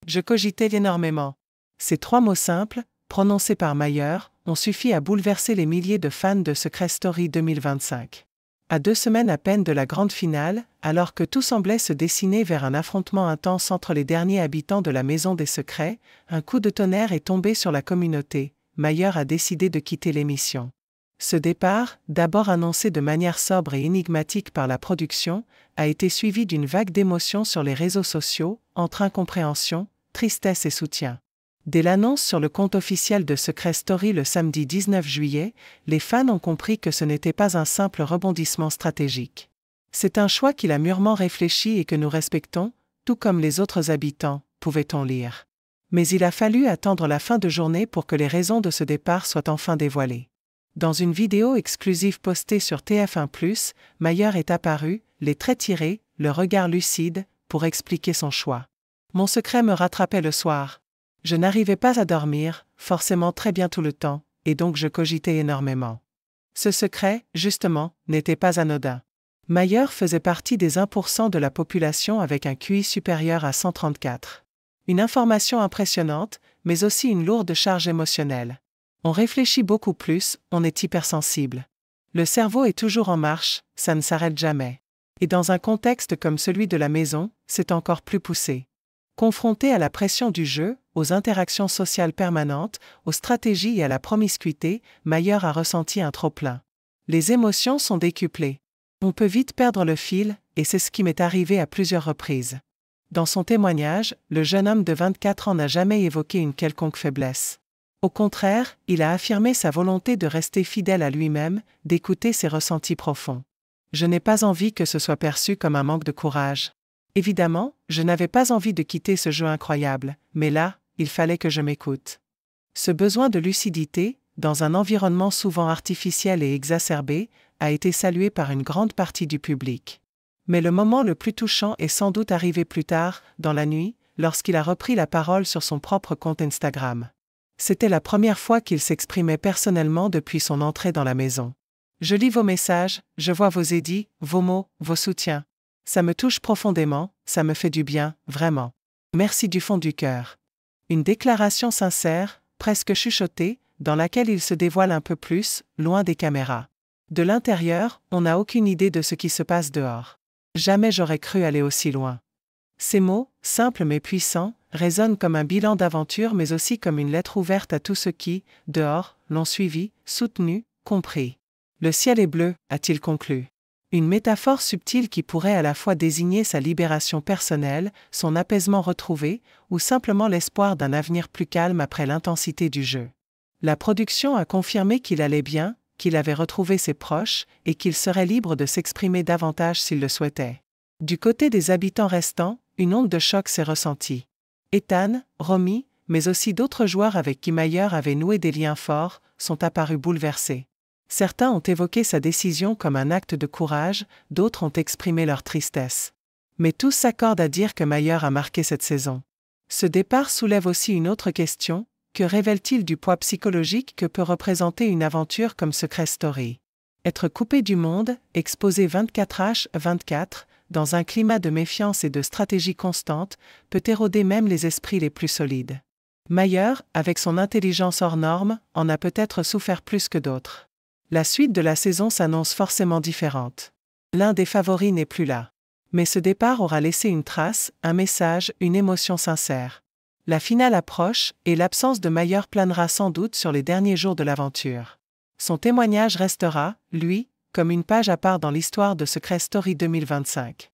je cogitais énormément. Ces 3 mots simples, prononcés par Mayer, ont suffi à bouleverser les milliers de fans de Secret Story 2025. À 2 semaines à peine de la grande finale, alors que tout semblait se dessiner vers un affrontement intense entre les derniers habitants de la Maison des Secrets, un coup de tonnerre est tombé sur la communauté. Mayer a décidé de quitter l'émission. Ce départ, d'abord annoncé de manière sobre et énigmatique par la production, a été suivi d'une vague d'émotions sur les réseaux sociaux, entre incompréhension, tristesse et soutien. Dès l'annonce sur le compte officiel de Secret Story le samedi 19 juillet, les fans ont compris que ce n'était pas un simple rebondissement stratégique. C'est un choix qu'il a mûrement réfléchi et que nous respectons, tout comme les autres habitants, pouvait-on lire. Mais il a fallu attendre la fin de journée pour que les raisons de ce départ soient enfin dévoilées. Dans une vidéo exclusive postée sur TF1+, Mayer est apparu, les traits tirés, le regard lucide, pour expliquer son choix. Mon secret me rattrapait le soir. Je n'arrivais pas à dormir, forcément très bien tout le temps, et donc je cogitais énormément. Ce secret, justement, n'était pas anodin. Mayer faisait partie des 1% de la population avec un QI supérieur à 134. Une information impressionnante, mais aussi une lourde charge émotionnelle. On réfléchit beaucoup plus, on est hypersensible. Le cerveau est toujours en marche, ça ne s'arrête jamais. Et dans un contexte comme celui de la maison, c'est encore plus poussé. Confronté à la pression du jeu, aux interactions sociales permanentes, aux stratégies et à la promiscuité, Mayer a ressenti un trop-plein. Les émotions sont décuplées. On peut vite perdre le fil, et c'est ce qui m'est arrivé à plusieurs reprises. Dans son témoignage, le jeune homme de 24 ans n'a jamais évoqué une quelconque faiblesse. Au contraire, il a affirmé sa volonté de rester fidèle à lui-même, d'écouter ses ressentis profonds. Je n'ai pas envie que ce soit perçu comme un manque de courage. Évidemment, je n'avais pas envie de quitter ce jeu incroyable, mais là, il fallait que je m'écoute. Ce besoin de lucidité, dans un environnement souvent artificiel et exacerbé, a été salué par une grande partie du public. Mais le moment le plus touchant est sans doute arrivé plus tard, dans la nuit, lorsqu'il a repris la parole sur son propre compte Instagram. C'était la première fois qu'il s'exprimait personnellement depuis son entrée dans la maison. Je lis vos messages, je vois vos édits, vos mots, vos soutiens. Ça me touche profondément, ça me fait du bien, vraiment. Merci du fond du cœur. Une déclaration sincère, presque chuchotée, dans laquelle il se dévoile un peu plus, loin des caméras. De l'intérieur, on n'a aucune idée de ce qui se passe dehors. Jamais j'aurais cru aller aussi loin. Ces mots, simples mais puissants, résonnent comme un bilan d'aventure mais aussi comme une lettre ouverte à tous ceux qui, dehors, l'ont suivi, soutenu, compris. Le ciel est bleu, a-t-il conclu. Une métaphore subtile qui pourrait à la fois désigner sa libération personnelle, son apaisement retrouvé, ou simplement l'espoir d'un avenir plus calme après l'intensité du jeu. La production a confirmé qu'il allait bien, qu'il avait retrouvé ses proches, et qu'il serait libre de s'exprimer davantage s'il le souhaitait. Du côté des habitants restants, une onde de choc s'est ressentie. Ethan, Romy, mais aussi d'autres joueurs avec qui Mayer avait noué des liens forts, sont apparus bouleversés. Certains ont évoqué sa décision comme un acte de courage, d'autres ont exprimé leur tristesse. Mais tous s'accordent à dire que Mayer a marqué cette saison. Ce départ soulève aussi une autre question, que révèle-t-il du poids psychologique que peut représenter une aventure comme Secret Story? Être coupé du monde, exposé 24h/24, dans un climat de méfiance et de stratégie constante, peut éroder même les esprits les plus solides. Mayer, avec son intelligence hors norme, en a peut-être souffert plus que d'autres. La suite de la saison s'annonce forcément différente. L'un des favoris n'est plus là. Mais ce départ aura laissé une trace, un message, une émotion sincère. La finale approche, et l'absence de Mayer planera sans doute sur les derniers jours de l'aventure. Son témoignage restera, lui, comme une page à part dans l'histoire de Secret Story 2025.